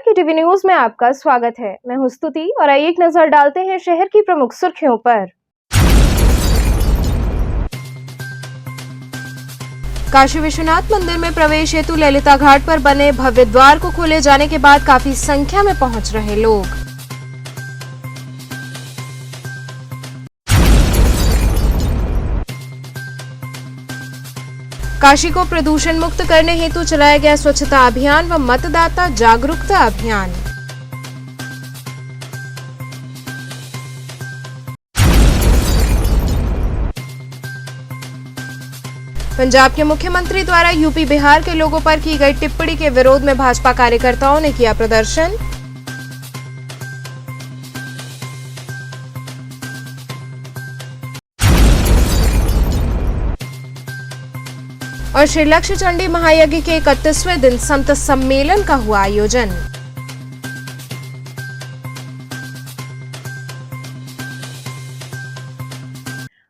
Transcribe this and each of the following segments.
की TV news में आपका स्वागत है। मैं हूं स्तुति और आइए एक नजर डालते हैं शहर की प्रमुख सुर्खियों पर। काशी विश्वनाथ मंदिर में प्रवेश हेतु ललिता घाट पर बने भव्य द्वार को खोले जाने के बाद काफी संख्या में पहुंच रहे लोग। काशी को प्रदूषण मुक्त करने हेतु चलाया गया स्वच्छता अभियान व मतदाता जागरूकता अभियान। पंजाब के मुख्यमंत्री द्वारा यूपी बिहार के लोगों पर की गई टिप्पणी के विरोध में भाजपा कार्यकर्ताओं ने किया प्रदर्शन। और श्री लक्ष्य चंडी महायज्ञ के 31वें दिन संत सम्मेलन का हुआ आयोजन।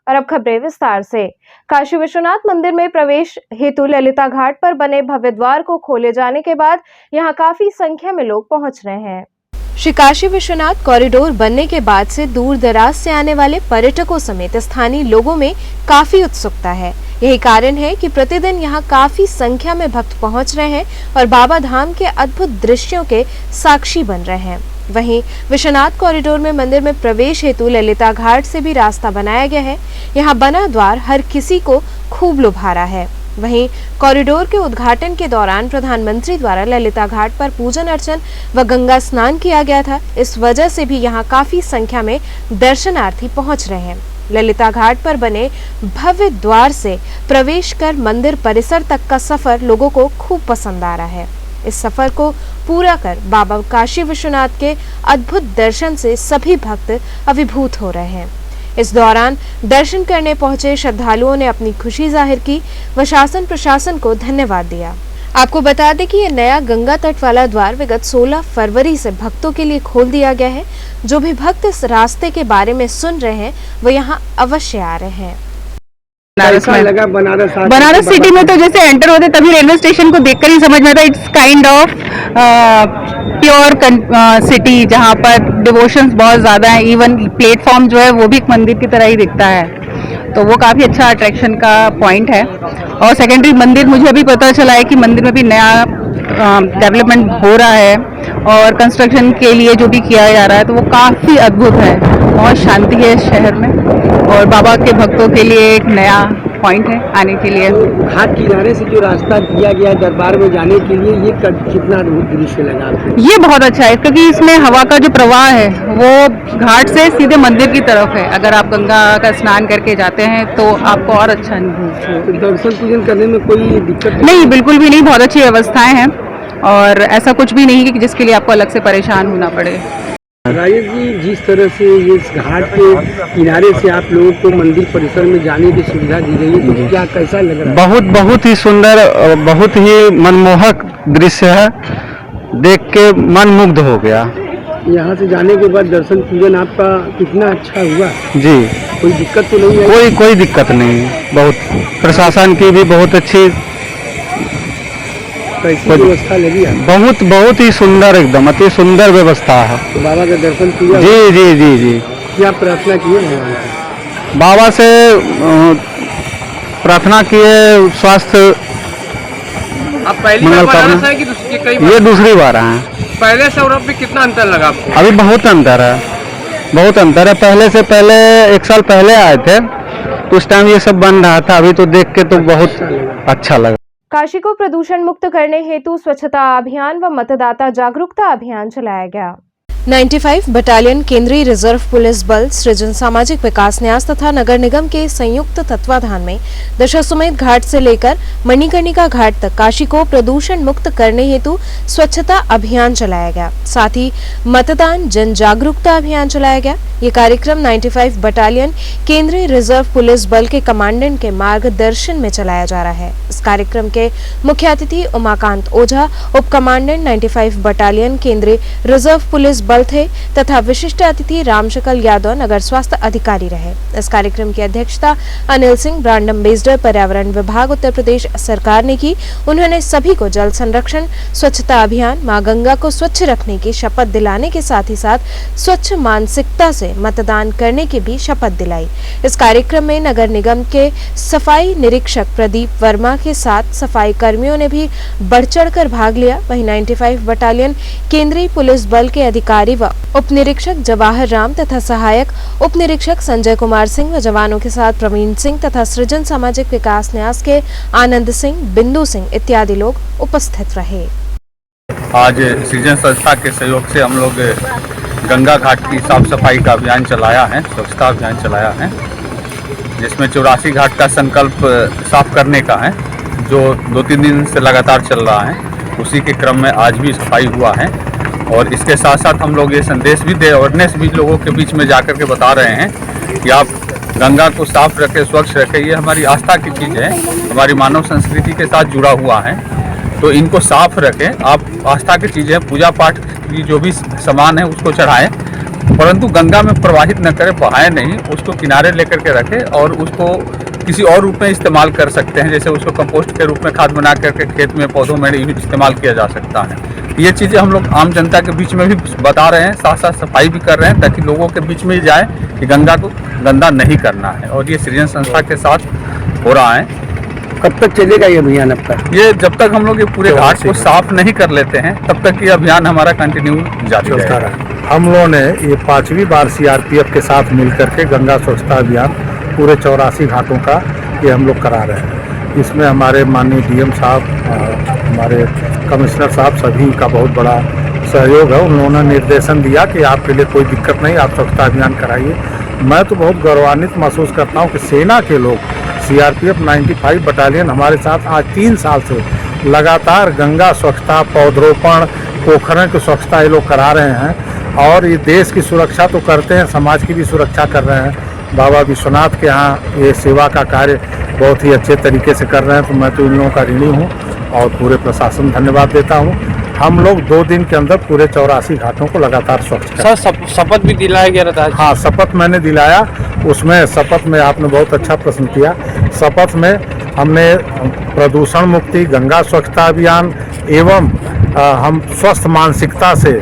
और अब खबरें विस्तार से। काशी विश्वनाथ मंदिर में प्रवेश हेतु ललिता घाट पर बने भव्य द्वार को खोले जाने के बाद यहां काफी संख्या में लोग पहुंच रहे हैं। श्री काशी विश्वनाथ कॉरिडोर बनने के बाद से दूर दराज से आने वाले पर्यटकों समेत स्थानीय लोगों में काफी उत्सुकता है। यही कारण है कि प्रतिदिन यहाँ काफी संख्या में भक्त पहुँच रहे हैं और बाबा धाम के अद्भुत दृश्यों के साक्षी बन रहे हैं। वहीं विश्वनाथ कॉरिडोर में मंदिर में प्रवेश हेतु ललिता घाट से भी रास्ता बनाया गया है। यहाँ बना द्वार हर किसी को खूब लुभा रहा है। वहीं कॉरिडोर के उद्घाटन के दौरान प्रधानमंत्री द्वारा ललिता घाट पर पूजन अर्चन व गंगा स्नान किया गया था। इस वजह से भी यहाँ काफी संख्या में दर्शनार्थी पहुँच रहे हैं। ललिता घाट पर बने भव्य द्वार से प्रवेश कर मंदिर परिसर तक का सफर लोगों को खूब पसंद आ रहा है। इस सफर को पूरा कर बाबा काशी विश्वनाथ के अद्भुत दर्शन से सभी भक्त अभिभूत हो रहे हैं। इस दौरान दर्शन करने पहुंचे श्रद्धालुओं ने अपनी खुशी जाहिर की व शासन प्रशासन को धन्यवाद दिया। आपको बता दें कि ये नया गंगा तट वाला द्वार विगत 16 फरवरी से भक्तों के लिए खोल दिया गया है। जो भी भक्त इस रास्ते के बारे में सुन रहे हैं वो यहाँ अवश्य आ रहे हैं। बनारस सिटी में तो जैसे एंटर होते तभी रेलवे स्टेशन को देखकर ही समझ में आता it's kind of pure city जहाँ पर डिवोशंस बहुत ज़्यादा है। इवन प्लेटफॉर्म जो है वो भी एक मंदिर की तरह ही दिखता है, तो वो काफ़ी अच्छा अट्रैक्शन का पॉइंट है। और सेकेंडरी मंदिर मुझे अभी पता चला है कि मंदिर में भी नया डेवलपमेंट हो रहा है और कंस्ट्रक्शन के लिए जो भी किया जा रहा है तो वो काफ़ी अद्भुत है। बहुत शांति है इस शहर में और बाबा के भक्तों के लिए एक नया पॉइंट है आने के लिए। घाट किनारे से जो रास्ता दिया गया दरबार में जाने के लिए ये कितना अद्भुत दृश्य लगा आपको? ये बहुत अच्छा है क्योंकि इसमें हवा का जो प्रवाह है वो घाट से सीधे मंदिर की तरफ है। अगर आप गंगा का स्नान करके जाते हैं तो आपको और अच्छा अनुभव। तो दर्शन पूजन करने में कोई दिक्कत नहीं, बिल्कुल भी नहीं। बहुत अच्छी व्यवस्थाएं हैं और ऐसा कुछ भी नहीं कि जिसके लिए आपको अलग से परेशान होना पड़े। राजेश जी, जिस तरह से इस घाट के किनारे से आप लोगों को मंदिर परिसर में जाने की सुविधा दी गई है तो क्या कैसा लग रहा है? बहुत ही सुंदर, बहुत ही मनमोहक दृश्य है, देख के मन मुग्ध हो गया। यहाँ से जाने के बाद दर्शन पूजन आपका कितना अच्छा हुआ? जी, कोई दिक्कत तो नहीं है? कोई दिक्कत नहीं। बहुत प्रशासन की भी बहुत अच्छी कैसी व्यवस्था लगी है? बहुत ही सुंदर, एकदम अति सुंदर व्यवस्था है। तो बाबा का दर्शन किया? जी। क्या प्रार्थना किए भगवान से? बाबा से प्रार्थना किए स्वास्थ्य आप पहली बार बनारस है कि ये दूसरी बार है। पहले से और अब भी कितना अंतर लगा आपको? अभी बहुत अंतर है। पहले से पहले 1 साल पहले आए थे तो उस टाइम ये सब बन रहा था। अभी तो देख के तो बहुत अच्छा लगा। काशी को प्रदूषण मुक्त करने हेतु स्वच्छता अभियान व मतदाता जागरूकता अभियान चलाया गया। 95 बटालियन केंद्रीय रिजर्व पुलिस बल सृजन सामाजिक विकास न्यास तथा नगर निगम के संयुक्त तत्वाधान में दशाश्वमेध घाट से लेकर मणिकर्णिका घाट तक काशी को प्रदूषण मुक्त करने हेतु स्वच्छता अभियान चलाया गया। साथ ही मतदान जन जागरूकता अभियान चलाया गया। ये कार्यक्रम 95 बटालियन केंद्रीय रिजर्व पुलिस बल के कमांडेंट के मार्गदर्शन में चलाया जा रहा है। इस कार्यक्रम के मुख्य अतिथि उमाकांत ओझा, उप कमांडेंट 95 बटालियन केंद्रीय रिजर्व पुलिस इकबाल थे तथा विशिष्ट अतिथि रामशकल यादव नगर स्वास्थ्य अधिकारी रहे। इस कार्यक्रम की अध्यक्षता अनिल सिंह, ब्रांड एम्बेसडर पर्यावरण विभाग उत्तर प्रदेश सरकार ने की। उन्होंने सभी को जल संरक्षण, स्वच्छता अभियान, मां गंगा को स्वच्छ रखने की शपथ दिलाने के साथ ही साथ स्वच्छ मानसिकता से मतदान करने की भी शपथ दिलाई। इस कार्यक्रम में नगर निगम के सफाई निरीक्षक प्रदीप वर्मा के साथ सफाई कर्मियों ने भी बढ़ चढ़कर भाग लिया। वहीं 95 बटालियन केंद्रीय पुलिस बल के अधिकारी व उप निरीक्षक जवाहर राम तथा सहायक उप निरीक्षक संजय कुमार सिंह व जवानों के साथ प्रवीण सिंह तथा सृजन सामाजिक विकास न्यास के आनंद सिंह, बिंदु सिंह इत्यादि लोग उपस्थित रहे। आज सृजन संस्था के सहयोग से हम लोग गंगा घाट की साफ सफाई का अभियान चलाया है, स्वच्छता अभियान चलाया है, जिसमें 84 घाट का संकल्प साफ करने का है, जो 2-3 दिन से लगातार चल रहा है। उसी के क्रम में आज भी सफाई हुआ है और इसके साथ साथ हम लोग ये संदेश भी दे अवेयरनेस भी लोगों के बीच में जाकर के बता रहे हैं कि आप गंगा को साफ रखें, स्वच्छ रखें। ये हमारी आस्था की चीज़ है, हमारी मानव संस्कृति के साथ जुड़ा हुआ है, तो इनको साफ रखें। आप आस्था की चीज़ें, पूजा पाठ की जो भी सामान है उसको चढ़ाएं, परंतु गंगा में प्रवाहित न करें, बहाएं नहीं, उसको किनारे लेकर के रखें और उसको किसी और रूप में इस्तेमाल कर सकते हैं। जैसे उसको कंपोस्ट के रूप में खाद बना करके खेत में, पौधों में इस्तेमाल किया जा सकता है। ये चीज़ें हम लोग आम जनता के बीच में भी बता रहे हैं, साथ साथ सफाई भी कर रहे हैं, ताकि लोगों के बीच में ही जाए कि गंगा को गंदा नहीं करना है। और ये सृजन संस्था के साथ हो रहा है। कब तक चलेगा ये अभियान अब तक? ये जब तक हम लोग ये पूरे घाट को साफ नहीं कर लेते हैं तब तक ये अभियान हमारा कंटिन्यू जारी रहेगा। हम लोगों ने ये 5वीं बार सीआरपीएफ के साथ मिलकर के गंगा स्वच्छता अभियान पूरे 84 घाटों का ये हम लोग करा रहे हैं। इसमें हमारे माननीय डीएम साहब, हमारे कमिश्नर साहब, सभी का बहुत बड़ा सहयोग है। उन्होंने निर्देशन दिया कि आपके लिए कोई दिक्कत नहीं, आप स्वच्छता अभियान कराइए। मैं तो बहुत गौरवान्वित महसूस करता हूँ कि सेना के लोग, सीआरपीएफ 95 बटालियन हमारे साथ आज 3 साल से लगातार गंगा स्वच्छता, पौधरोपण, पोखरों की स्वच्छता ये लोग करा रहे हैं और ये देश की सुरक्षा तो करते हैं, समाज की भी सुरक्षा कर रहे हैं। बाबा विश्वनाथ के यहाँ ये सेवा का कार्य बहुत ही अच्छे तरीके से कर रहे हैं, तो मैं तो इन लोगों का ऋणी हूँ और पूरे प्रशासन धन्यवाद देता हूँ। हम लोग 2 दिन के अंदर पूरे 84 घाटों को लगातार स्वच्छ करें। सर शपथ भी दिलाया गया था। हाँ, शपथ मैंने दिलाया। उसमें शपथ में आपने बहुत अच्छा प्रश्न किया। शपथ में हमने प्रदूषण मुक्ति, गंगा स्वच्छता अभियान एवं हम स्वस्थ मानसिकता से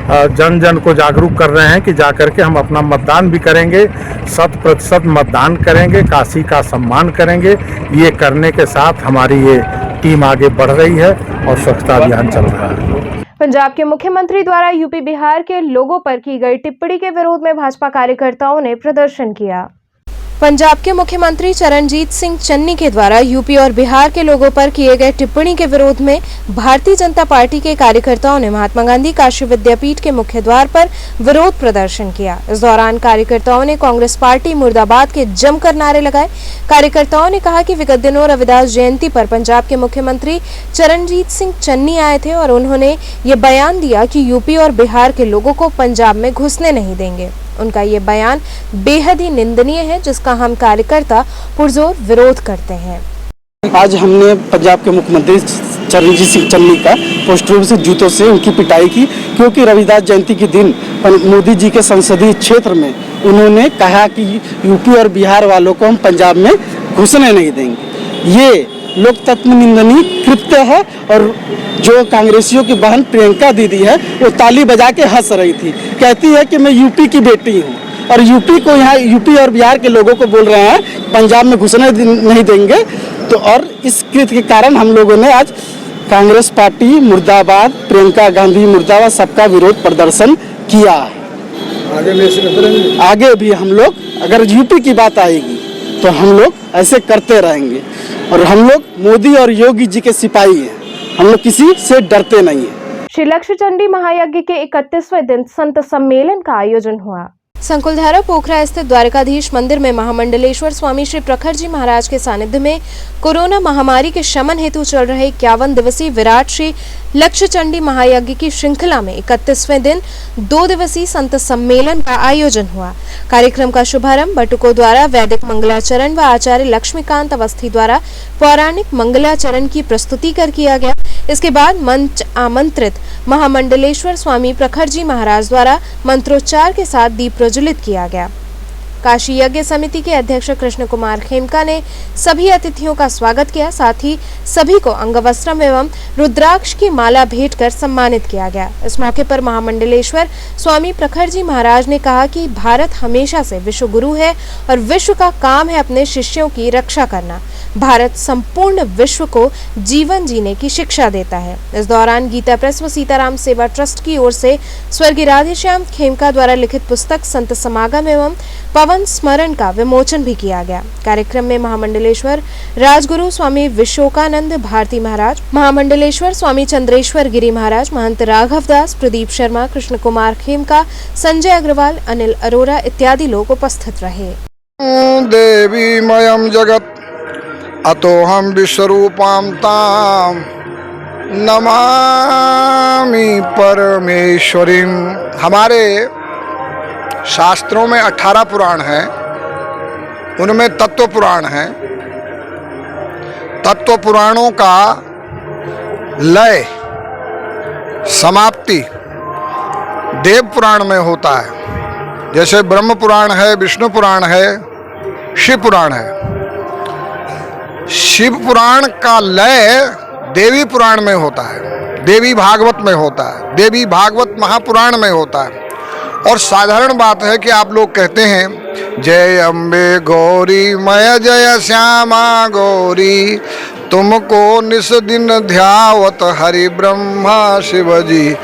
जन जन को जागरूक कर रहे हैं कि जाकर के हम अपना मतदान भी करेंगे, 100% मतदान करेंगे, काशी का सम्मान करेंगे। ये करने के साथ हमारी ये टीम आगे बढ़ रही है और स्वच्छता अभियान चल रहा है। पंजाब के मुख्यमंत्री द्वारा यूपी बिहार के लोगों पर की गई टिप्पणी के विरोध में भाजपा कार्यकर्ताओं ने प्रदर्शन किया। पंजाब के मुख्यमंत्री चरणजीत सिंह चन्नी के द्वारा यूपी और बिहार के लोगों पर किए गए टिप्पणी के विरोध में भारतीय जनता पार्टी के कार्यकर्ताओं ने महात्मा गांधी काशी विद्यापीठ के मुख्य द्वार पर विरोध प्रदर्शन किया। इस दौरान कार्यकर्ताओं ने कांग्रेस पार्टी मुर्दाबाद के जमकर नारे लगाए। कार्यकर्ताओं ने कहा कि विगत दिनों रविदास जयंती पर पंजाब के मुख्यमंत्री चरणजीत सिंह चन्नी आए थे और उन्होंने ये बयान दिया कि यूपी और बिहार के लोगों को पंजाब में घुसने नहीं देंगे। उनका ये बयान बेहद ही निंदनीय है, जिसका हम कार्यकर्ता पुरजोर विरोध करते हैं। आज हमने पंजाब के मुख्यमंत्री चरणजीत सिंह चन्नी का पोस्टर रूप से जूतों से उनकी पिटाई की, क्योंकि रविदास जयंती के दिन मोदी जी के संसदीय क्षेत्र में उन्होंने कहा कि यूपी और बिहार वालों को हम पंजाब में घुसने नहीं देंगे। ये लोकतंत्र निंदनीय कृत्य है और जो कांग्रेसियों की बहन प्रियंका दीदी है वो ताली बजा के हंस रही थी, कहती है कि मैं यूपी की बेटी हूँ और यूपी को यहाँ यूपी और बिहार के लोगों को बोल रहे हैं पंजाब में घुसने नहीं देंगे। तो और इस कृत्य के कारण हम लोगों ने आज कांग्रेस पार्टी मुर्दाबाद, प्रियंका गांधी मुर्दाबाद सबका विरोध प्रदर्शन किया। आगे भी हम लोग, अगर यूपी की बात आएगी तो हम लोग ऐसे करते रहेंगे और हम लोग मोदी और योगी जी के सिपाही हैं, हम लोग किसी से डरते नहीं हैं। श्री लक्ष्य चंडी महायज्ञ के 31वें दिन संत सम्मेलन का आयोजन हुआ। संकुलधारा पोखरा स्थित द्वारकाधीश मंदिर में महामंडलेश्वर स्वामी श्री प्रखर जी महाराज के सानिध्य में कोरोना महामारी के शमन हेतु चल रहे 51 दिवसीय विराट श्री लक्ष्य चंडी महायज्ञ की श्रृंखला में 31वें दिन 2 दिवसीय संत सम्मेलन का आयोजन हुआ। कार्यक्रम का शुभारंभ बटुकों द्वारा वैदिक मंगलाचरण व आचार्य लक्ष्मीकांत अवस्थी द्वारा पौराणिक मंगलाचरण की प्रस्तुति कर किया गया। इसके बाद मंच आमंत्रित महामंडलेश्वर स्वामी प्रखर जी महाराज द्वारा मंत्रोच्चार के साथ दीप प्रज्वलित किया गया। काशी यज्ञ समिति के अध्यक्ष कृष्ण कुमार खेमका ने सभी अतिथियों का स्वागत किया। साथ ही सभी को अंगवस्त्रम एवं रुद्राक्ष की माला भेंट कर सम्मानित किया गया। इस मौके पर महामंडलेश्वर स्वामी प्रखर जी महाराज ने कहा कि भारत हमेशा से विश्व गुरु है और विश्व का काम है अपने शिष्यों की रक्षा करना। भारत संपूर्ण विश्व को जीवन जीने की शिक्षा देता है। इस दौरान गीता प्रेस व सीताराम सेवा ट्रस्ट की ओर से स्वर्गीय राधेश्याम खेमका द्वारा लिखित पुस्तक संत समागम एवं पवन स्मरण का विमोचन भी किया गया। कार्यक्रम में महामंडलेश्वर राजगुरु स्वामी विशोकानंद भारती महाराज, महामंडलेश्वर स्वामी चंद्रेश्वर गिरी महाराज, महंत राघव दास, प्रदीप शर्मा, कृष्ण कुमार खेमका, संजय अग्रवाल, अनिल अरोरा इत्यादि लोग उपस्थित रहे। देवी मयम जगत अतोहम विश्वरूपां ताम नमामि परमेश्वरीं। हमारे शास्त्रों में 18 पुराण हैं, उनमें तत्व पुराण है। तत्व पुराणों का लय समाप्ति देव पुराण में होता है। जैसे ब्रह्म पुराण है, विष्णु पुराण है, शिव पुराण है। शिव पुराण का लय देवी पुराण में होता है, देवी भागवत में होता है, देवी भागवत महापुराण में होता है। और साधारण बात है कि आप लोग कहते हैं जय अम्बे गौरी मय जय श्यामा गौरी, तुमको निस दिन ध्यावत हरि ब्रह्मा शिव जी।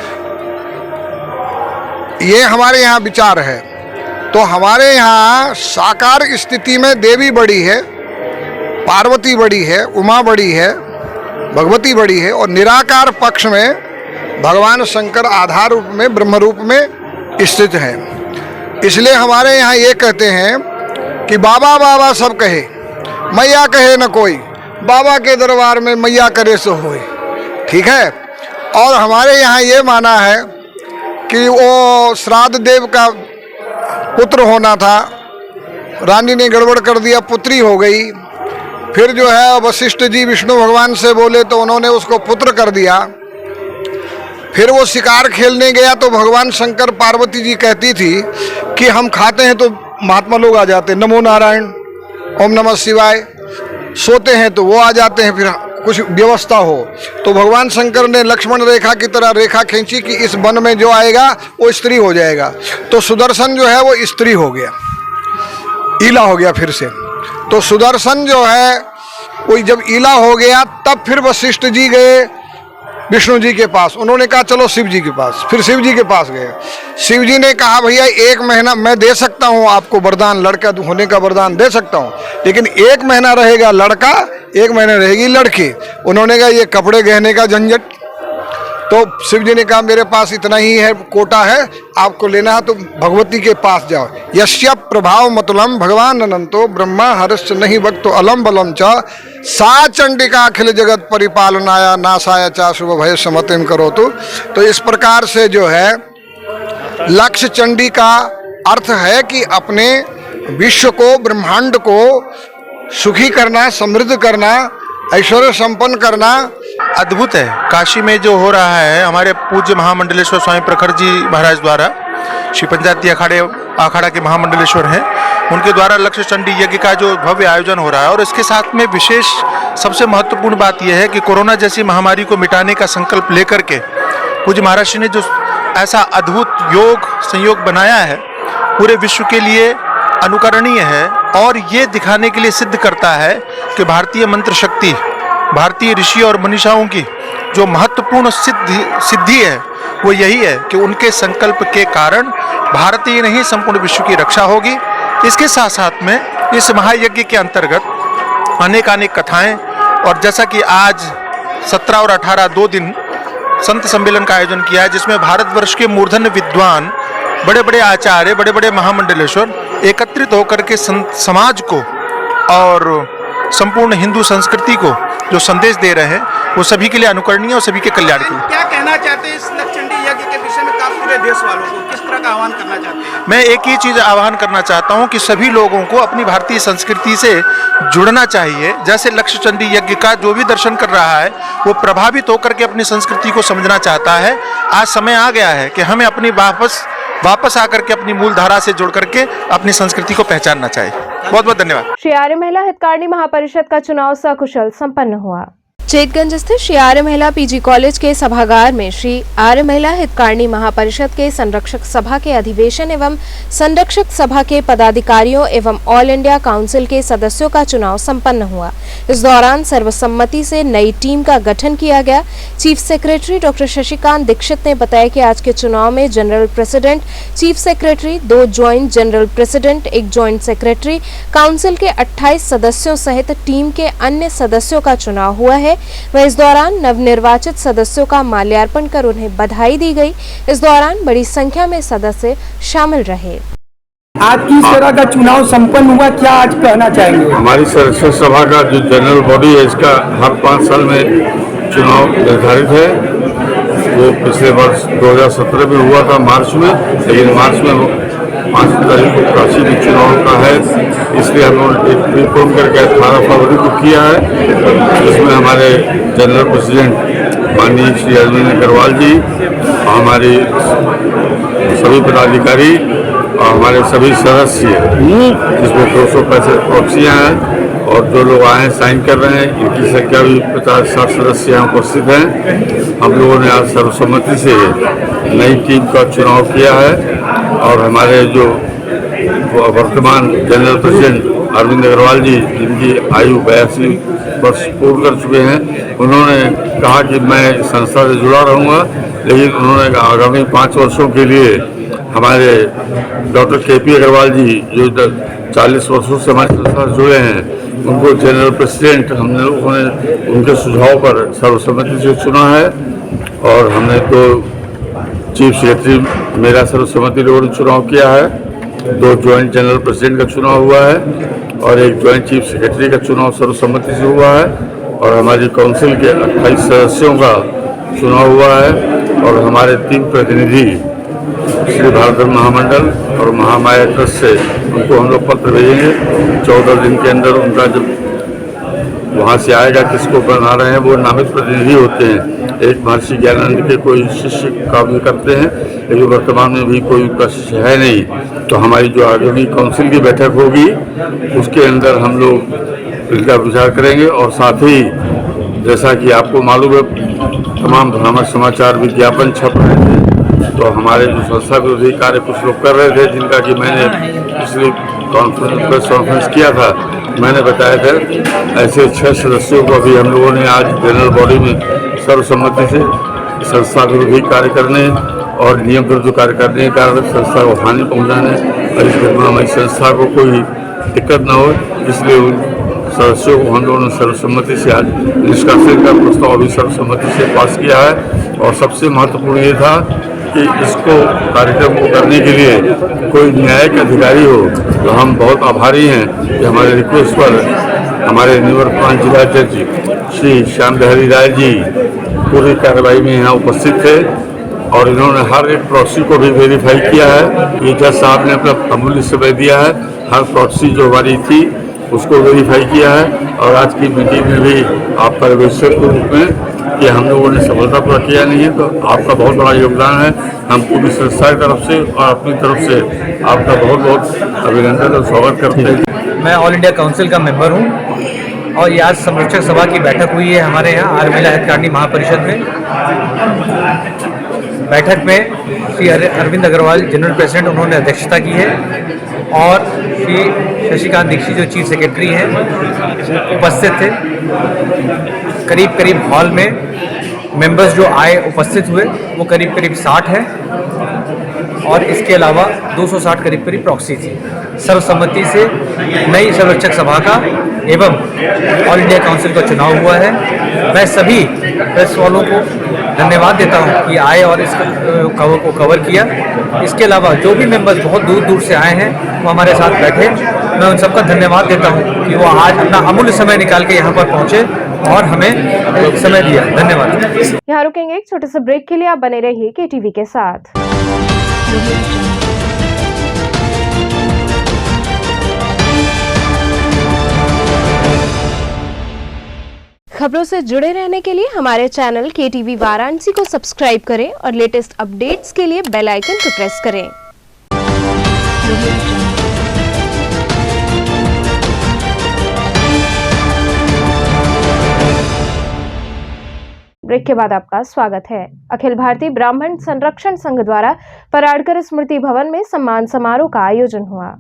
ये हमारे यहाँ विचार है। तो हमारे यहाँ साकार स्थिति में देवी बड़ी है, पार्वती बड़ी है, उमा बड़ी है, भगवती बड़ी है, और निराकार पक्ष में भगवान शंकर आधार रूप में ब्रह्म रूप में स्थित हैं। इसलिए हमारे यहाँ ये कहते हैं कि बाबा बाबा सब कहे, मैया कहे न कोई, बाबा के दरबार में मैया करे सो होए। ठीक है। और हमारे यहाँ ये माना है कि वो श्राद्ध देव का पुत्र होना था, रानी ने गड़बड़ कर दिया, पुत्री हो गई। फिर जो है वशिष्ठ जी विष्णु भगवान से बोले तो उन्होंने उसको पुत्र कर दिया। फिर वो शिकार खेलने गया तो भगवान शंकर पार्वती जी कहती थी कि हम खाते हैं तो महात्मा लोग आ जाते हैं, नमो नारायण, ओम नमः शिवाय। सोते हैं तो वो आ जाते हैं, फिर कुछ व्यवस्था हो। तो भगवान शंकर ने लक्ष्मण रेखा की तरह रेखा खींची कि इस वन में जो आएगा वो स्त्री हो जाएगा। तो सुदर्शन जो है वो स्त्री हो गया, ईला हो गया फिर से। तो सुदर्शन जो है वो जब ईला हो गया तब फिर वशिष्ठ जी गए विष्णु जी के पास। उन्होंने कहा चलो शिव जी के पास। फिर शिव जी के पास गए। शिव जी ने कहा भैया 1 महीना मैं दे सकता हूँ आपको वरदान, लड़का होने का वरदान दे सकता हूँ, लेकिन 1 महीना रहेगा लड़का, 1 महीना रहेगी लड़की। उन्होंने कहा ये कपड़े गहने का झंझट। तो शिव जी ने कहा मेरे पास इतना ही है, कोटा है, आपको लेना है तो भगवती के पास जाओ। यश्य प्रभाव मतुलम भगवान अनंतो ब्रह्मा हर्ष नहीं भक्तो अलम बलम च सा चंडिका अखिल जगत परिपालनाया नासाया चा शुभ भय समतिम करो। तो इस प्रकार से जो है लक्ष्य चंडी का अर्थ है कि अपने विश्व को, ब्रह्मांड को सुखी करना, समृद्ध करना, ऐश्वर्य संपन्न करना। अद्भुत है। काशी में जो हो रहा है, हमारे पूज्य महामंडलेश्वर स्वामी प्रखर जी महाराज द्वारा, श्री पंचायती अखाड़ा के महामंडलेश्वर हैं, उनके द्वारा लक्ष्य चंडी यज्ञ का जो भव्य आयोजन हो रहा है। और इसके साथ में विशेष सबसे महत्वपूर्ण बात यह है कि कोरोना जैसी महामारी को मिटाने का संकल्प लेकर के पूज्य महाराज जी ने जो ऐसा अद्भुत योग संयोग बनाया है, पूरे विश्व के लिए अनुकरणीय है। और ये दिखाने के लिए सिद्ध करता है कि भारतीय मंत्र शक्ति, भारतीय ऋषि और मनीषाओं की जो महत्वपूर्ण सिद्धि है वो यही है कि उनके संकल्प के कारण भारत ही नहीं संपूर्ण विश्व की रक्षा होगी। इसके साथ साथ में इस महायज्ञ के अंतर्गत अनेक कथाएं, और जैसा कि आज 17 और 18 2 दिन संत सम्मेलन का आयोजन किया है, जिसमें भारतवर्ष के मूर्धन्य विद्वान बड़े बड़े आचार्य, बड़े बड़े महामंडलेश्वर एकत्रित होकर के समाज को और संपूर्ण हिंदू संस्कृति को जो संदेश दे रहे हैं वो सभी के लिए अनुकरणीय और सभी के कल्याण के लिए। क्या कहना चाहते हैं इस लक्षचंडी यज्ञ के विषय में पूरे देश वालों को किस तरह का आह्वान करना चाहते हैं? मैं एक ही चीज आह्वान करना चाहता हूं कि सभी लोगों को अपनी भारतीय संस्कृति से जुड़ना चाहिए। जैसे लक्षचंडी यज्ञ का जो भी दर्शन कर रहा है वो प्रभावित होकर के अपनी संस्कृति को समझना चाहता है। आज समय आ गया है कि हमें अपनी वापस आकर के अपनी मूल धारा से जुड़ करके अपनी संस्कृति को पहचानना चाहिए। बहुत बहुत धन्यवाद। श्री आर्य महिला हितकारिणी महापरिषद का चुनाव सकुशल संपन्न हुआ। चेतगंज स्थित श्री आर्य महिला पीजी कॉलेज के सभागार में श्री आर्य महिला हितकारिणी महापरिषद के संरक्षक सभा के अधिवेशन एवं संरक्षक सभा के पदाधिकारियों एवं ऑल इंडिया काउंसिल के सदस्यों का चुनाव संपन्न हुआ। इस दौरान सर्वसम्मति से नई टीम का गठन किया गया। Chief secretary doctor Shashikant Dikshit ने बताया कि आज के चुनाव में general president, chief secretary, 2 joint general president, 1 joint secretary, council के 28 सदस्यों सहित टीम के अन्य सदस्यों का चुनाव हुआ है। वह इस दौरान नवनिर्वाचित सदस्यों का माल्यार्पण कर उन्हें बधाई दी गई। इस दौरान बड़ी संख्या में सदस्य शामिल रहे। आज किस तरह का चुनाव संपन्न हुआ, क्या आज कहना चाहेंगे? हमारी संरक्षक सभा का जो जनरल बॉडी है इसका हर 5 साल में चुनाव निर्धारित है। वो पिछले वर्ष 2017 में हुआ था मार्च में, लेकिन मार्च में 5 तारीख को काशी में चुनाव का है, इसलिए हम लोगों ने प्रीपोन करके 18 फरवरी को किया है। जिसमें हमारे जनरल प्रेसिडेंट माननीय श्री अरविंद अग्रवाल जी, हमारे सभी पदाधिकारी और हमारे सभी सदस्य, जिसमें 265 प्रॉक्सियाँ हैं और जो लोग आए साइन कर रहे हैं, इनकी संख्या भी 50-60 सदस्य यहाँ उपस्थित हैं। हम लोगों ने आज सर्वसम्मति से नई टीम का चुनाव किया है और हमारे जो वर्तमान जनरल प्रेसिडेंट अरविंद अग्रवाल जी, जिनकी आयु 82 वर्ष पूर्ण कर चुके हैं, उन्होंने कहा कि मैं संस्था से जुड़ा रहूँगा, लेकिन उन्होंने आगामी 5 वर्षों के लिए हमारे डॉक्टर KP अग्रवाल जी जो 40 वर्षों से हमारे संस्था से जुड़े हैं, उनको जनरल प्रेसिडेंट हम लोगों ने उनके सुझाव पर सर्वसम्मति से चुना है। और हमने 2 चीफ सेक्रेटरी मेरा सर्वसम्मति लोगों ने चुनाव किया है, 2 ज्वाइंट जनरल प्रेसिडेंट का चुनाव हुआ है और 1 ज्वाइंट चीफ सेक्रेटरी का चुनाव सर्वसम्मति से हुआ है और हमारी काउंसिल के 28 सदस्यों का चुनाव हुआ है। और हमारे 3 प्रतिनिधि श्री भारत महामंडल और महामाया ट्रस्ट से उनको हम लोग पत्र भेजेंगे। 14 दिन के अंदर उनका जब वहाँ से आएगा किसको बना रहे हैं, वो नामित प्रतिनिधि होते हैं। एक महर्षि ज्ञानानंद के कोई शिष्य काम करते हैं, लेकिन वर्तमान में भी कोई उनका शिष्य है नहीं। तो हमारी जो आगामी काउंसिल की बैठक होगी उसके अंदर हम लोग इनका विचार करेंगे। और साथ ही जैसा कि आपको मालूम है, तमाम भ्रामक समाचार विज्ञापन छप रहे थे, तो हमारे जो संस्था विरोधी कार्य कुछ लोग कर रहे थे, जिनका कि मैंने पिछले प्रेस कॉन्फ्रेंस किया था, मैंने बताया था। ऐसे 6 सदस्यों को भी हम लोगों ने आज जनरल बॉडी में सर्वसम्मति से संस्था विरोधी कार्य करने और नियम विरुद्ध कार्य करने के कारण संस्था को हानि पहुंचाने और इस घटना में संस्था को कोई दिक्कत न हो, इसलिए उन सदस्यों को हम लोगों ने सर्वसम्मति से आज निष्कासन का प्रस्ताव भी सर्वसम्मति से पास किया है। और सबसे महत्वपूर्ण ये था कि इसको कार्यक्रम को करने के लिए कोई न्यायिक अधिकारी हो, तो हम बहुत आभारी हैं कि हमारे रिक्वेस्ट पर हमारे निवर्तमान जिला जज श्री श्याम बिहारी राय जी पूरी कार्रवाई में यहाँ उपस्थित थे और इन्होंने हर एक प्रॉक्सी को भी वेरीफाई किया है। ये जज साहब ने अपना अमूल्य समय दिया है, हर प्रॉक्सी जो हमारी थी उसको वेरीफाई किया है। और आज की मीटिंग में भी आप पर्यवेक्षक के रूप में कि हम लोगों ने सफलतापूर्वक किया नहीं है, तो आपका बहुत बड़ा योगदान है। हम पूरी संस्था की तरफ से और अपनी तरफ से आपका बहुत बहुत अभिनंदन और स्वागत करते हैं। मैं ऑल इंडिया काउंसिल का मेंबर हूं और ये आज संरक्षक सभा की बैठक हुई है हमारे यहाँ आर्य महिला हितकारिणी महापरिषद में। बैठक में श्री अरविंद अग्रवाल जनरल प्रेसिडेंट, उन्होंने अध्यक्षता की है और श्री शशिकांत दीक्षित जो चीफ सेक्रेटरी हैं उपस्थित थे। करीब हॉल में मेंबर्स जो आए उपस्थित हुए वो करीब 60 हैं और इसके अलावा 260 करीब प्रॉक्सी थी। सर्वसम्मति से नई संरक्षक सभा का एवं ऑल इंडिया काउंसिल का चुनाव हुआ है। मैं सभी प्रेस वालों को धन्यवाद देता हूँ कि आए और इस कवर को कवर किया। इसके अलावा जो भी मेंबर्स बहुत दूर दूर से आए हैं वो हमारे साथ बैठे, मैं उन सबका धन्यवाद देता हूँ कि वो आज अपना अमूल्य समय निकाल के यहाँ पर पहुँचे और हमें समय दिया। धन्यवाद। यहाँ रुकेंगे एक छोटे से ब्रेक के लिए, आप बने रहिए KTV के साथ। खबरों से जुड़े रहने के लिए हमारे चैनल KTV वाराणसी को सब्सक्राइब करें और लेटेस्ट अपडेट्स के लिए बेल आइकन को प्रेस करें। ब्रेक के बाद आपका स्वागत है। अखिल भारतीय ब्राह्मण संरक्षण संघ द्वारा पराड़कर स्मृति भवन में सम्मान समारोह का आयोजन हुआ।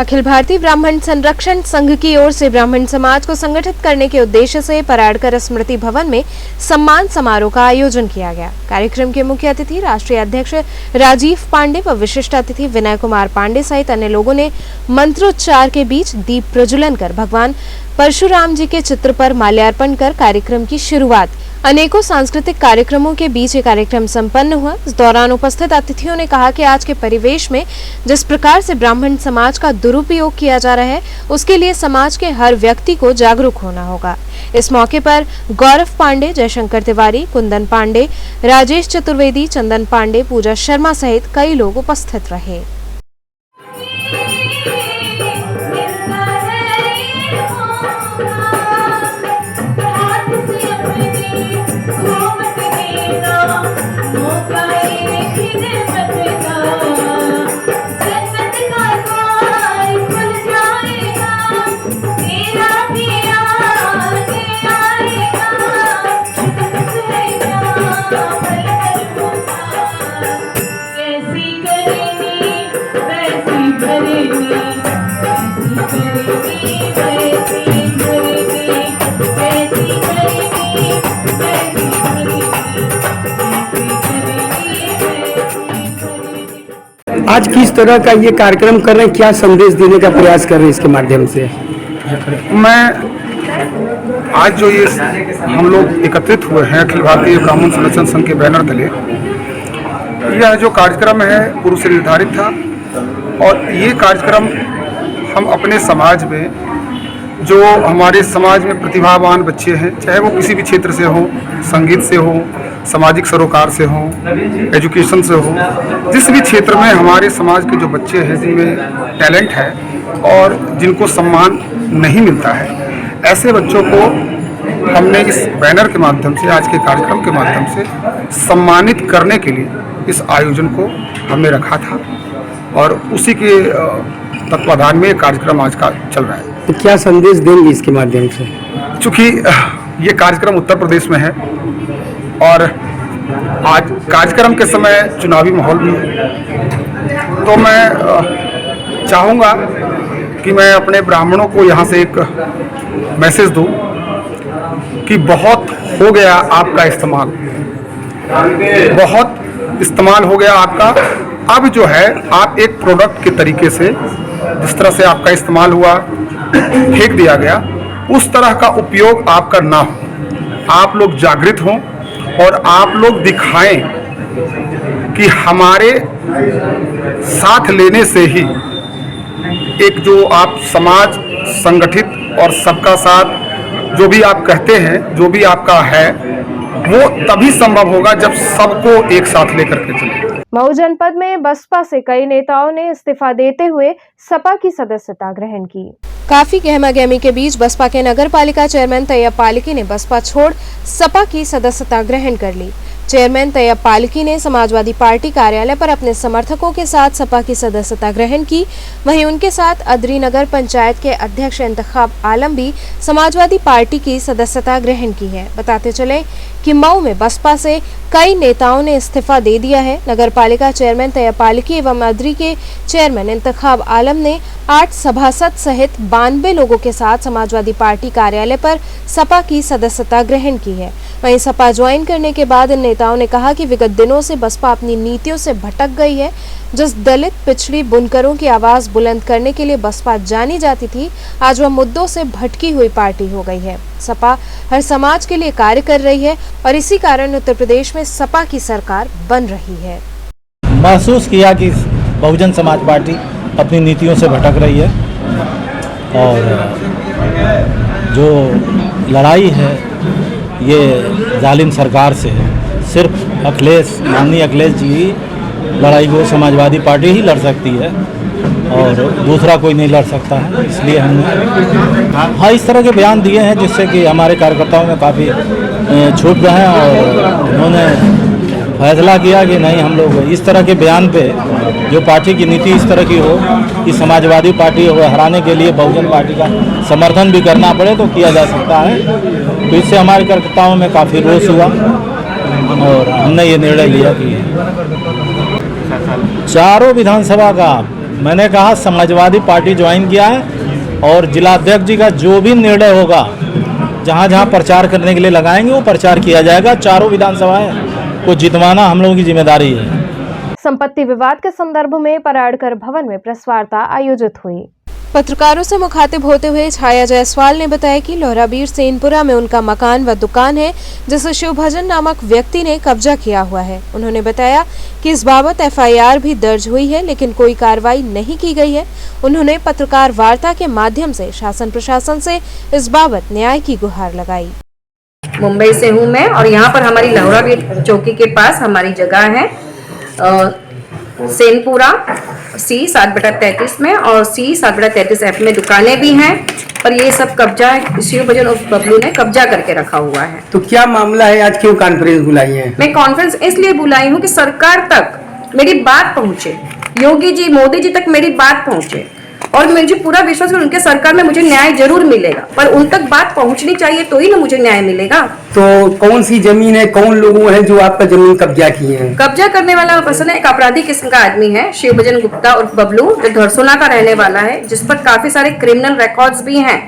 अखिल भारतीय ब्राह्मण संरक्षण संघ की ओर से ब्राह्मण समाज को संगठित करने के उद्देश्य से पराड़कर स्मृति भवन में सम्मान समारोह का आयोजन किया गया। कार्यक्रम के मुख्य अतिथि राष्ट्रीय अध्यक्ष राजीव पांडे व विशिष्ट अतिथि विनय कुमार पांडे सहित अन्य लोगों ने मंत्रोच्चार के बीच दीप प्रज्वलन कर भगवान परशुराम जी के चित्र पर माल्यार्पण कर कार्यक्रम की शुरुआत। अनेकों सांस्कृतिक कार्यक्रमों के बीच ये कार्यक्रम संपन्न हुआ। इस दौरान उपस्थित अतिथियों ने कहा कि आज के परिवेश में जिस प्रकार से ब्राह्मण समाज का दुरुपयोग किया जा रहा है, उसके लिए समाज के हर व्यक्ति को जागरूक होना होगा। इस मौके पर गौरव पांडे, जयशंकर तिवारी, कुंदन पांडे, राजेश चतुर्वेदी, चंदन पांडे, पूजा शर्मा सहित कई लोग उपस्थित रहे। आज किस तरह का ये कार्यक्रम कर रहे हैं, क्या संदेश देने का प्रयास कर रहे हैं इसके माध्यम से? मैं आज जो ये हम लोग एकत्रित हुए हैं अखिल भारतीय ब्राह्मण संरक्षण संघ के बैनर तले, यह जो कार्यक्रम है पूर्व से निर्धारित था और ये कार्यक्रम हम अपने समाज में जो हमारे समाज में प्रतिभावान बच्चे हैं, चाहे वो किसी भी क्षेत्र से हो, संगीत से हो, सामाजिक सरोकार से हो, एजुकेशन से हो, जिस भी क्षेत्र में हमारे समाज के जो बच्चे हैं जिनमें टैलेंट है और जिनको सम्मान नहीं मिलता है, ऐसे बच्चों को हमने इस बैनर के माध्यम से, आज के कार्यक्रम के माध्यम से सम्मानित करने के लिए इस आयोजन को हमने रखा था और उसी के तत्वाधान में कार्यक्रम आज का चल रहा है। तो क्या संदेश देंगे इसके माध्यम से? चूँकि ये कार्यक्रम उत्तर प्रदेश में है और आज कार्यक्रम के समय चुनावी माहौल भी है, तो मैं चाहूँगा कि मैं अपने ब्राह्मणों को यहाँ से एक मैसेज दूँ कि बहुत हो गया आपका इस्तेमाल, बहुत इस्तेमाल हो गया आपका। अब जो है आप एक प्रोडक्ट के तरीके से, जिस तरह से आपका इस्तेमाल हुआ, फेंक दिया गया, उस तरह का उपयोग आपका ना हो। आप लोग जागृत हों और आप लोग दिखाएं कि हमारे साथ लेने से ही एक जो आप समाज संगठित और सबका साथ जो भी आप कहते हैं, जो भी आपका है, वो तभी संभव होगा जब सबको एक साथ लेकर के चले। मऊ जनपद में बसपा से कई नेताओं ने इस्तीफा देते हुए सपा की सदस्यता ग्रहण की। काफी गहमागहमी के बीच बसपा के नगर पालिका चेयरमैन तैयब पालिकी ने बसपा छोड़ सपा की सदस्यता ग्रहण कर ली। चेयरमैन तैयब पालिकी ने समाजवादी पार्टी कार्यालय पर अपने समर्थकों के साथ सपा की सदस्यता ग्रहण की। वहीं उनके साथ अदरी नगर पंचायत के अध्यक्ष इंतखाब आलम भी समाजवादी पार्टी की सदस्यता ग्रहण की है। बताते चले कि मऊ में बसपा से कई नेताओं ने इस्तीफा दे दिया है। नगर पालिका चेयरमैन तैयब पालिकी एवं अदरी के चेयरमैन इंतखाब आलम ने 8 सभासद सहित 92 लोगों के साथ समाजवादी पार्टी कार्यालय पर सपा की सदस्यता ग्रहण की है। वहीं सपा ज्वाइन करने के बाद इन नेताओं ने कहा कि विगत दिनों से बसपा अपनी नीतियों से भटक गई है। जिस दलित, पिछड़ी, बुनकरों की आवाज बुलंद करने के लिए बसपा जानी जाती थी, आज वह मुद्दों से भटकी हुई पार्टी हो गई है। सपा हर समाज के लिए कार्य कर रही है और इसी कारण उत्तर प्रदेश में सपा की सरकार बन रही है। महसूस किया कि बहुजन समाज पार्टी अपनी नीतियों से भटक रही है और जो लड़ाई है ये जालिम सरकार से है। सिर्फ माननीय अखिलेश जी की लड़ाई को समाजवादी पार्टी ही लड़ सकती है और दूसरा कोई नहीं लड़ सकता है। इसलिए हमने इस तरह के बयान दिए हैं जिससे कि हमारे कार्यकर्ताओं में काफ़ी छूट गए हैं और उन्होंने फैसला किया कि नहीं, हम लोग इस तरह के बयान पे जो पार्टी की नीति इस तरह की हो कि समाजवादी पार्टी को हराने के लिए बहुजन पार्टी का समर्थन भी करना पड़े तो किया जा सकता है। तो इससे हमारे कार्यकर्ताओं में काफ़ी रोष हुआ और हमने ये निर्णय लिया कि चारों विधानसभा का मैंने कहा समाजवादी पार्टी ज्वाइन किया है और जिलाध्यक्ष जी का जो भी निर्णय होगा जहाँ जहाँ प्रचार करने के लिए लगाएंगे वो प्रचार किया जाएगा। चारों विधानसभाएं को जितवाना हम लोगों की जिम्मेदारी है। संपत्ति विवाद के संदर्भ में पराड़कर भवन में प्रेस वार्ता आयोजित हुई। पत्रकारों से मुखातिब होते हुए छाया जायसवाल ने बताया कि लोहराबीर सेनपुरा में उनका मकान व दुकान है जिसे शिवभजन नामक व्यक्ति ने कब्जा किया हुआ है। उन्होंने बताया कि इस बाबत एफआईआर भी दर्ज हुई है लेकिन कोई कार्रवाई नहीं की गई है। उन्होंने पत्रकार वार्ता के माध्यम से शासन प्रशासन से इस बाबत न्याय की गुहार लगाई। मुंबई से हूँ मैं और यहाँ पर हमारी लोहराबीर चौकी के पास हमारी जगह है सेनपुरा C 7/33 में और C 7/33F में दुकानें भी हैं और ये सब कब्जा शिवभजन उर्फ बबलू ने कब्जा करके रखा हुआ है। तो क्या मामला है, आज क्यों कॉन्फ्रेंस बुलाई है? मैं कॉन्फ्रेंस इसलिए बुलाई हूँ कि सरकार तक मेरी बात पहुँचे, योगी जी, मोदी जी तक मेरी बात पहुँचे और मुझे पूरा विश्वास है उनके सरकार में मुझे न्याय जरूर मिलेगा, पर उन तक बात पहुंचनी चाहिए तो ही ना मुझे न्याय मिलेगा। तो कौन सी जमीन है, कौन लोग हैं जो आपका जमीन कब्जा किए हैं? कब्जा करने वाला पर्सन है एक अपराधी किस्म का आदमी है, शिवभजन गुप्ता उर्फ बबलू, जो धरसोना का रहने वाला है, जिस पर काफी सारे क्रिमिनल रिकॉर्ड्स भी हैं।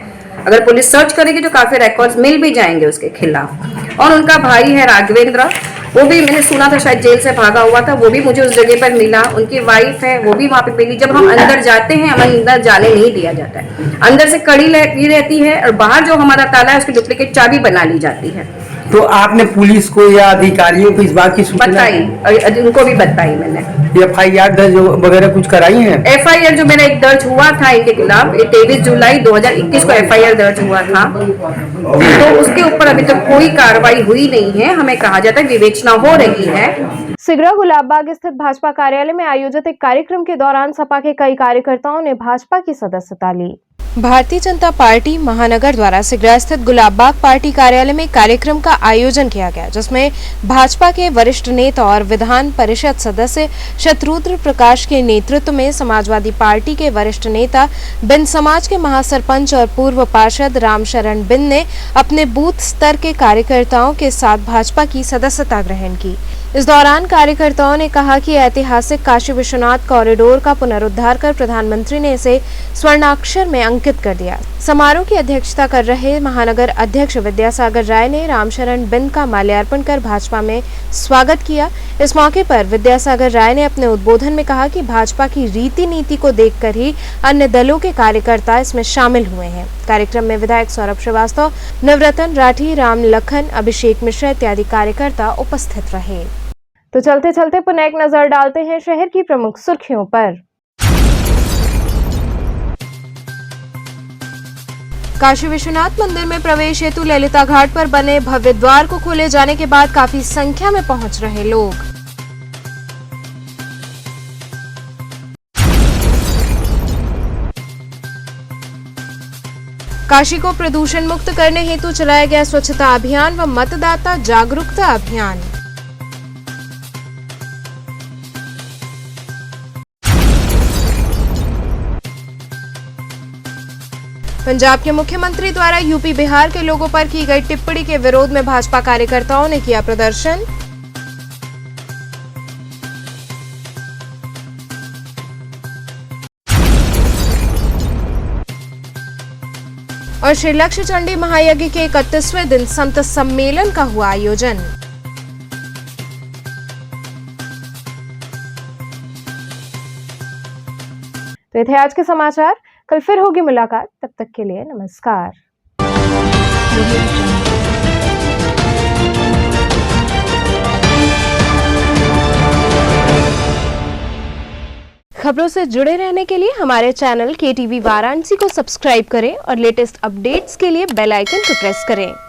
अगर पुलिस सर्च करेगी तो काफी रिकॉर्ड्स मिल भी जाएंगे उसके खिलाफ। और उनका भाई है राघवेंद्र, वो भी मैंने सुना था शायद जेल से भागा हुआ था, वो भी मुझे उस जगह पर मिला। उनकी वाइफ है, वो भी वहाँ पे मिली। जब हम अंदर जाते हैं हमें अंदर जाने नहीं दिया जाता है, अंदर से कड़ी रहती है और बाहर जो हमारा ताला है उसकी डुप्लीकेट चाबी बना ली जाती है। तो आपने पुलिस को या अधिकारियों को इस बात की सूचना बताई और उनको भी बताई मैंने। एफआईआर दर्ज वगैरह कुछ कराई है? एफआईआर जो मेरा एक दर्ज हुआ था इनके खिलाफ 23 जुलाई 2021 को एफआईआर दर्ज हुआ था, तो उसके ऊपर अभी तक कोई कार्रवाई हुई नहीं है। हमें कहा जाता है विवेचना हो रही है। सिगरा गुलाबबाग स्थित भाजपा कार्यालय में आयोजित एक कार्यक्रम के दौरान सपा के कई कार्यकर्ताओं ने भाजपा की सदस्यता ली। भारतीय जनता पार्टी महानगर द्वारा सिगरा स्थित गुलाबबाग पार्टी कार्यालय में कार्यक्रम का आयोजन किया गया, जिसमें भाजपा के वरिष्ठ नेता और विधान परिषद सदस्य शत्रुद्र प्रकाश के नेतृत्व में समाजवादी पार्टी के वरिष्ठ नेता बिंद समाज के महासरपंच और पूर्व पार्षद रामशरण बिंद ने अपने बूथ स्तर के कार्यकर्ताओं के साथ भाजपा की सदस्यता ग्रहण की। इस दौरान कार्यकर्ताओं ने कहा कि ऐतिहासिक काशी विश्वनाथ कॉरिडोर का पुनरुद्धार कर प्रधानमंत्री ने इसे स्वर्णाक्षर में अंकित कर दिया। समारोह की अध्यक्षता कर रहे महानगर अध्यक्ष विद्यासागर राय ने रामशरण बिंद का माल्यार्पण कर भाजपा में स्वागत किया। इस मौके पर विद्यासागर राय ने अपने उद्बोधन में कहा कि भाजपा की रीति नीति को देखकर ही अन्य दलों के कार्यकर्ता इसमें शामिल हुए हैं। कार्यक्रम में विधायक सौरभ श्रीवास्तव, नवरतन राठी, राम लखन, अभिषेक मिश्रा इत्यादि कार्यकर्ता उपस्थित रहे। तो चलते चलते पुनः एक नजर डालते हैं शहर की प्रमुख सुर्खियों पर। काशी विश्वनाथ मंदिर में प्रवेश हेतु ललिता घाट पर बने भव्य द्वार को खोले जाने के बाद काफी संख्या में पहुंच रहे लोग। काशी को प्रदूषण मुक्त करने हेतु चलाया गया स्वच्छता अभियान व मतदाता जागरूकता अभियान। पंजाब के मुख्यमंत्री द्वारा यूपी बिहार के लोगों पर की गई टिप्पणी के विरोध में भाजपा कार्यकर्ताओं ने किया प्रदर्शन। और श्री लक्ष्य चंडी महायज्ञ के 31वें दिन संत सम्मेलन का हुआ आयोजन। तो ये थे आज के समाचार। कल फिर होगी मुलाकात, तब तक के लिए नमस्कार। खबरों से जुड़े रहने के लिए हमारे चैनल KTV वाराणसी को सब्सक्राइब करें और लेटेस्ट अपडेट्स के लिए बेल आइकन को प्रेस करें।